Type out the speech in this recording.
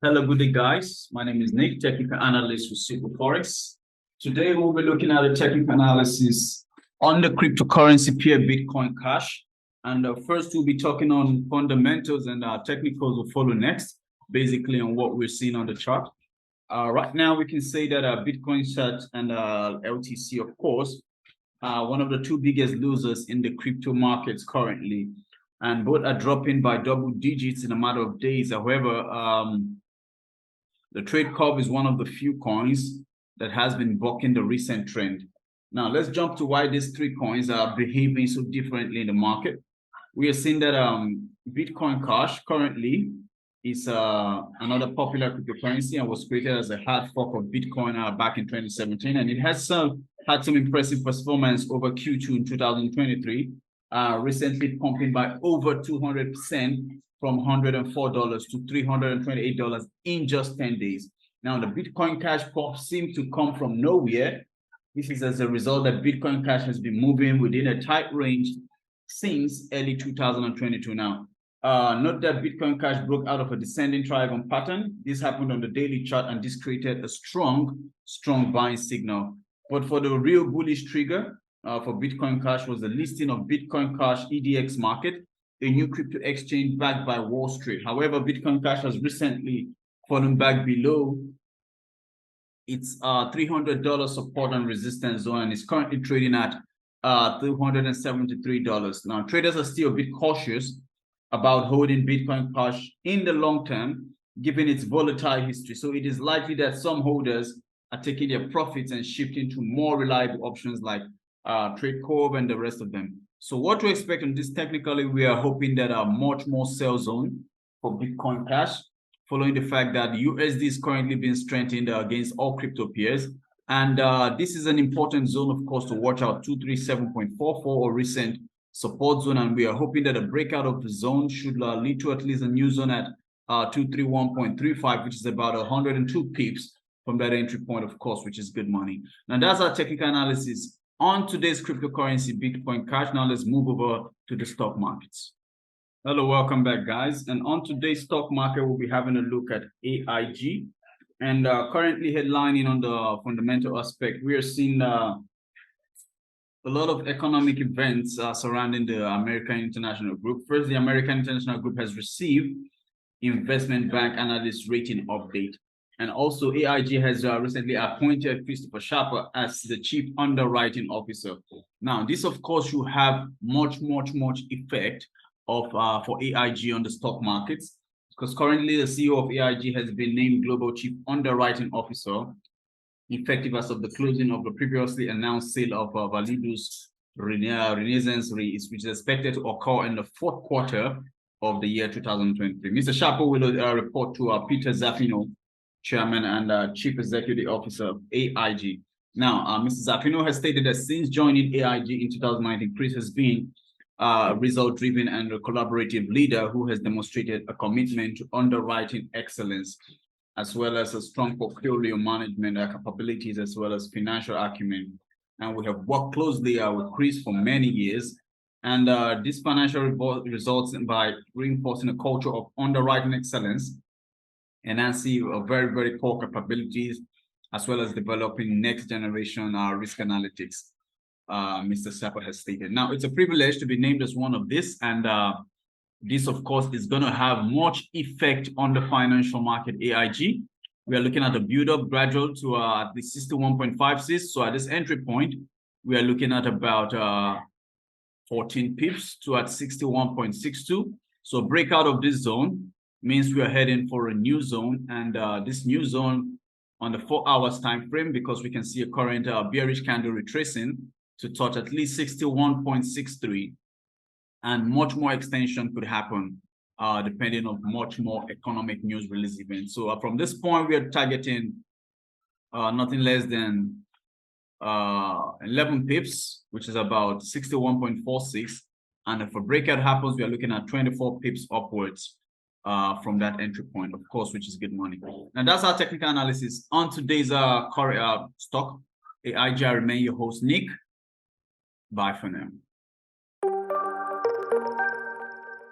Hello, good day, guys. My name is Nick, technical analyst with SuperForex. Today, we'll be looking at a technical analysis on the cryptocurrency pair Bitcoin Cash. And first, we'll be talking on fundamentals, and technicals will follow next, basically on what we're seeing on the chart. Right now, we can say that Bitcoin Cash and LTC, of course, one of the two biggest losers in the crypto markets currently. And both are dropping by double digits in a matter of days. However, the trade curve is one of the few coins that has been bucking the recent trend. Now, let's jump to why these three coins are behaving so differently in the market. We are seeing that Bitcoin Cash currently is another popular cryptocurrency and was created as a hard fork of Bitcoin back in 2017. And it has had some impressive performance over Q2 in 2023, recently pumping by over 200%. From $104 to $328 in just 10 days. Now, the Bitcoin Cash pop seemed to come from nowhere. This is as a result that Bitcoin Cash has been moving within a tight range since early 2022 now. Note that Bitcoin Cash broke out of a descending triangle pattern. This happened on the daily chart, and this created a strong buying signal. But for the real bullish trigger for Bitcoin Cash was the listing of Bitcoin Cash EDX market, a new crypto exchange backed by Wall Street. However, Bitcoin Cash has recently fallen back below its $300 support and resistance zone and is currently trading at $273. Now, traders are still a bit cautious about holding Bitcoin Cash in the long term, given its volatile history. So it is likely that some holders are taking their profits and shifting to more reliable options like TradeCorp and the rest of them. So what to expect on this technically, we are hoping that a much more sell zone for Bitcoin Cash, following the fact that USD is currently being strengthened against all crypto peers. And this is an important zone, of course, to watch out, 237.44 or recent support zone. And we are hoping that a breakout of the zone should lead to at least a new zone at 231.35, which is about 102 pips from that entry point, of course, which is good money. Now, that's our technical analysis on today's cryptocurrency Bitcoin Cash. Now let's move over to the stock markets. Hello, welcome back, guys. And on today's stock market, we'll be having a look at AIG. And currently headlining on the fundamental aspect, we are seeing a lot of economic events surrounding the American International Group. First, the American International Group has received investment bank analyst rating update. And also, AIG has recently appointed Christopher Sharper as the chief underwriting officer. Now, this, of course, should have much effect for AIG on the stock markets, because currently the CEO of AIG has been named global chief underwriting officer, effective as of the closing of the previously announced sale of Validius Renaissance Re, which is expected to occur in the fourth quarter of the year 2023. Mr. Sharper will report to Peter Zaffino, Chairman and Chief Executive Officer of AIG. Now, Mr. Zaffino has stated that since joining AIG in 2019, Chris has been a result-driven and a collaborative leader who has demonstrated a commitment to underwriting excellence, as well as a strong portfolio management capabilities, as well as financial acumen. And we have worked closely with Chris for many years. And this financial results by reinforcing a culture of underwriting excellence, enhancing very core capabilities, as well as developing next generation risk analytics, Mr. Sharper has stated. Now, it's a privilege to be named as one of this, and this, of course, is going to have much effect on the financial market. AIG, we are looking at a build-up gradual to at least 61.56. So at this entry point, we are looking at about 14 pips to at 61.62. So breakout of this zone means we are heading for a new zone, and this new zone on the 4 hours time frame, because we can see a current bearish candle retracing to touch at least 61.63, and much more extension could happen depending on much more economic news release events. So from this point, we are targeting nothing less than 11 pips, which is about 61.46, and if a breakout happens, we are looking at 24 pips upwards from that entry point, of course, which is good money. And that's our technical analysis on today's stock. AIG, I remain your host, Nick. Bye for now.